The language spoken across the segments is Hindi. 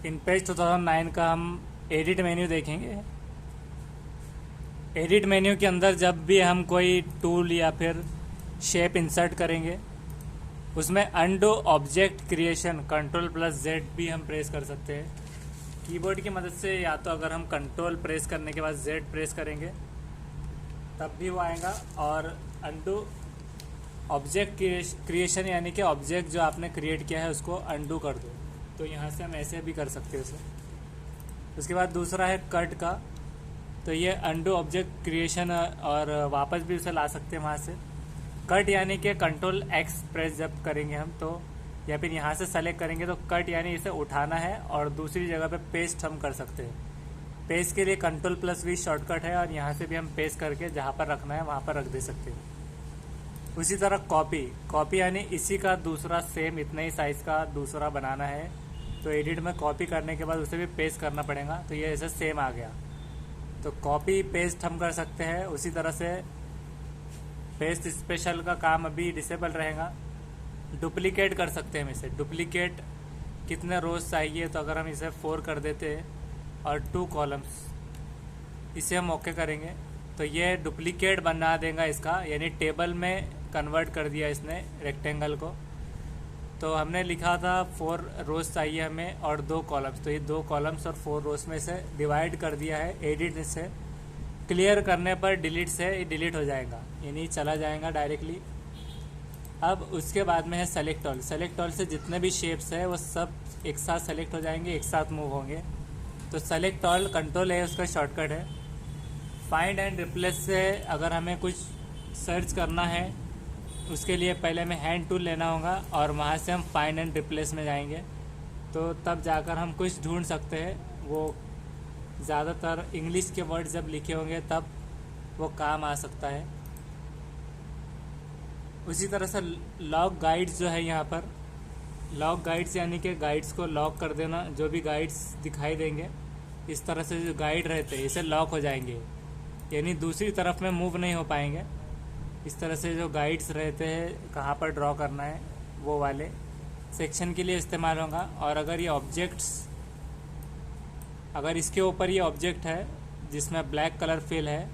InPage 2009 का हम एडिट मेन्यू देखेंगे। एडिट मेन्यू के अंदर जब भी हम कोई टूल या फिर शेप इंसर्ट करेंगे, उसमें अंडू ऑब्जेक्ट क्रिएशन Ctrl+Z भी हम प्रेस कर सकते हैं कीबोर्ड की मदद से। या तो अगर हम कंट्रोल प्रेस करने के बाद Z प्रेस करेंगे तब भी वो आएगा। और अंडू ऑब्जेक्ट क्रिएशन यानी कि ऑब्जेक्ट जो आपने क्रिएट किया है उसको अंडू कर दो, तो यहाँ से हम ऐसे भी कर सकते हैं उसे। उसके बाद दूसरा है कट का, तो ये अंडू ऑब्जेक्ट क्रिएशन और वापस भी उसे ला सकते हैं वहाँ से। कट यानी कि Ctrl+X प्रेस जब करेंगे हम तो, या फिर यहाँ से सेलेक्ट करेंगे तो कट यानी इसे उठाना है और दूसरी जगह पे पेस्ट हम कर सकते हैं। पेस्ट के लिए Ctrl+V शॉर्टकट है और यहाँ से भी हम पेस्ट करके जहाँ पर रखना है वहाँ पर रख दे सकते हैं। उसी तरह कॉपी यानी इसी का दूसरा सेम इतने ही साइज़ का दूसरा बनाना है, तो एडिट में कॉपी करने के बाद उसे भी पेस्ट करना पड़ेगा, तो ये ऐसे सेम आ गया। तो कॉपी पेस्ट हम कर सकते हैं। उसी तरह से पेस्ट स्पेशल का काम अभी डिसेबल रहेगा। डुप्लीकेट कर सकते हैं हम इसे। डुप्लीकेट कितने रोज चाहिए, तो अगर हम इसे 4 कर देते हैं और 2 कॉलम्स, इसे हम ओके करेंगे तो ये डुप्लीकेट बना देगा इसका, यानी टेबल में कन्वर्ट कर दिया इसने रेक्टेंगल को। तो हमने लिखा था 4 रोज चाहिए हमें और 2 कॉलम्स, तो ये 2 कॉलम्स और 4 रोज में से डिवाइड कर दिया है। एडिट से क्लियर करने पर डिलीट से ये डिलीट हो जाएगा, यानी चला जाएगा डायरेक्टली। अब उसके बाद में है सेलेक्ट ऑल। सेलेक्ट ऑल से जितने भी शेप्स है वो सब एक साथ सेलेक्ट हो जाएंगे, एक साथ मूव होंगे। तो सेलेक्ट ऑल कंट्रोल है उसका शॉर्टकट है। फाइंड एंड रिप्लेस से अगर हमें कुछ सर्च करना है उसके लिए पहले हमें हैंड टूल लेना होगा और वहाँ से हम फाइंड एंड रिप्लेस में जाएंगे, तो तब जाकर हम कुछ ढूंढ सकते हैं। वो ज़्यादातर इंग्लिश के वर्ड जब लिखे होंगे तब वो काम आ सकता है। उसी तरह से लॉक गाइड्स जो है यहाँ पर, लॉक गाइड्स यानी कि गाइड्स को लॉक कर देना। जो भी गाइड्स दिखाई देंगे इस तरह से जो गाइड रहते हैं इसे लॉक हो जाएंगे, यानी दूसरी तरफ में मूव नहीं हो पाएंगे। इस तरह से जो गाइड्स रहते हैं कहाँ पर ड्रॉ करना है वो वाले सेक्शन के लिए इस्तेमाल होगा। और अगर ये ऑब्जेक्ट्स, अगर इसके ऊपर ये ऑब्जेक्ट है जिसमें ब्लैक कलर फिल है,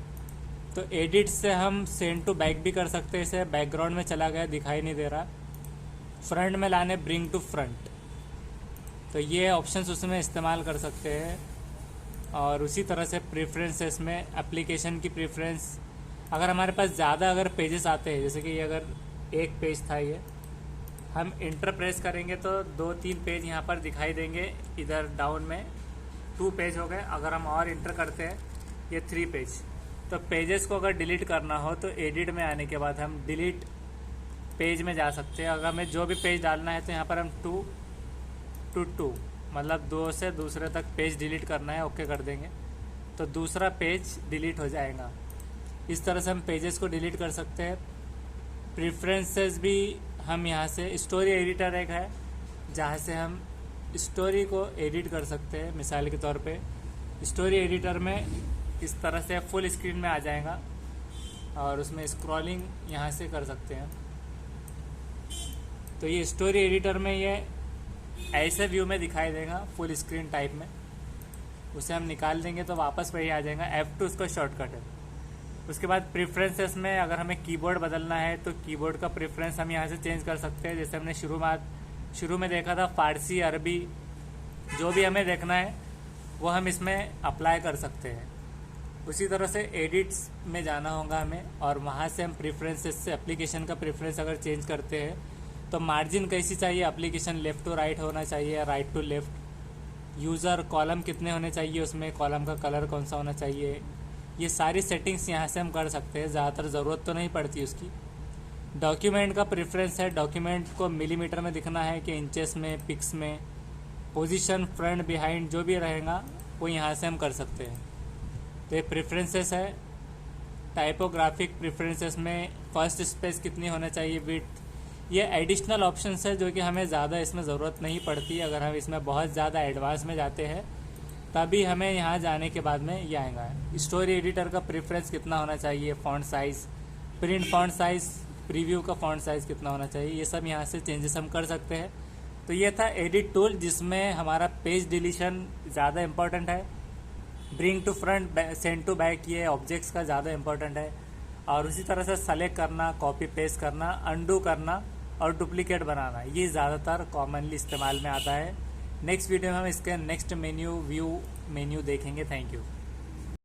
तो एडिट से हम सेंड टू बैक भी कर सकते हैं। इसे बैकग्राउंड में चला गया, दिखाई नहीं दे रहा। फ्रंट में लाने ब्रिंग टू फ्रंट, तो ये ऑप्शंस उसमें इस्तेमाल कर सकते हैं। और उसी तरह से प्रेफरेंसेस में एप्लीकेशन की प्रेफरेंस, अगर हमारे पास ज़्यादा अगर पेजेस आते हैं, जैसे कि ये अगर एक पेज था, ये हम इंटर प्रेस करेंगे तो 2-3 पेज यहाँ पर दिखाई देंगे। इधर डाउन में 2 पेज हो गए। अगर हम और इंटर करते हैं ये 3 पेज। तो पेजेस को अगर डिलीट करना हो तो एडिट में आने के बाद हम डिलीट पेज में जा सकते हैं। अगर हमें जो भी पेज डालना है तो यहाँ पर हम 2 to 2 मतलब 2 से दूसरे तक पेज डिलीट करना है, ओके कर देंगे तो दूसरा पेज डिलीट हो जाएगा। इस तरह से हम पेजेस को डिलीट कर सकते हैं। प्रेफरेंसेस भी हम यहाँ से, स्टोरी एडिटर एक है जहाँ से हम स्टोरी को एडिट कर सकते हैं। मिसाल के तौर पे स्टोरी एडिटर में इस तरह से फुल स्क्रीन में आ जाएगा और उसमें स्क्रॉलिंग यहाँ से कर सकते हैं। तो ये स्टोरी एडिटर में ये ऐसे व्यू में दिखाई देगा फुल स्क्रीन टाइप में। उसे हम निकाल देंगे तो वापस वही आ जाएगा। F2 उसका शॉर्टकट है। उसके बाद प्रेफरेंसेस में अगर हमें कीबोर्ड बदलना है तो कीबोर्ड का प्रेफरेंस हम यहाँ से चेंज कर सकते हैं। जैसे हमने शुरू में देखा था फारसी, अरबी, जो भी हमें देखना है वो हम इसमें अप्लाई कर सकते हैं। उसी तरह से एडिट्स में जाना होगा हमें और वहाँ से हम प्रेफरेंसेस से एप्लीकेशन का प्रेफरेंस अगर चेंज करते हैं तो मार्जिन कैसी चाहिए, एप्लीकेशन लेफ़्ट टू राइट होना चाहिए या right to left, user column कितने होने चाहिए, उसमें कॉलम का कलर कौन सा होना चाहिए, ये सारी सेटिंग्स यहाँ से हम कर सकते हैं। ज़्यादातर ज़रूरत तो नहीं पड़ती उसकी। डॉक्यूमेंट का प्रेफरेंस है, डॉक्यूमेंट को मिलीमीटर में दिखना है कि इंचेस में, पिक्स में, पोजीशन, फ्रंट, बिहाइंड जो भी रहेगा वो यहाँ से हम कर सकते हैं। तो ये प्रेफरेंसेस है। टाइपोग्राफिक प्रेफरेंसेस में फर्स्ट स्पेस कितनी होना चाहिए, विड्थ, ये एडिशनल ऑप्शंस है जो कि हमें ज़्यादा इसमें ज़रूरत नहीं पड़ती। अगर हम इसमें बहुत ज़्यादा एडवांस में जाते हैं तभी हमें यहाँ जाने के बाद में ये आएगा। स्टोरी एडिटर का प्रेफरेंस कितना होना चाहिए, font size, print font size, preview का फ़ॉन्ट साइज़ कितना होना चाहिए, ये सब यहाँ से चेंजेस हम कर सकते हैं। तो ये था एडिट टूल, जिसमें हमारा पेज डिलीशन ज़्यादा इम्पोर्टेंट है, bring to front, send to back, ये ऑब्जेक्ट्स का ज़्यादा इम्पोर्टेंट है, और उसी तरह से सेलेक्ट करना, कॉपी पेस्ट करना, अनडू करना और डुप्लीकेट बनाना, ये ज़्यादातर कॉमनली इस्तेमाल में आता है। नेक्स्ट वीडियो में हम इसके नेक्स्ट मेन्यू व्यू मेन्यू देखेंगे। Thank you.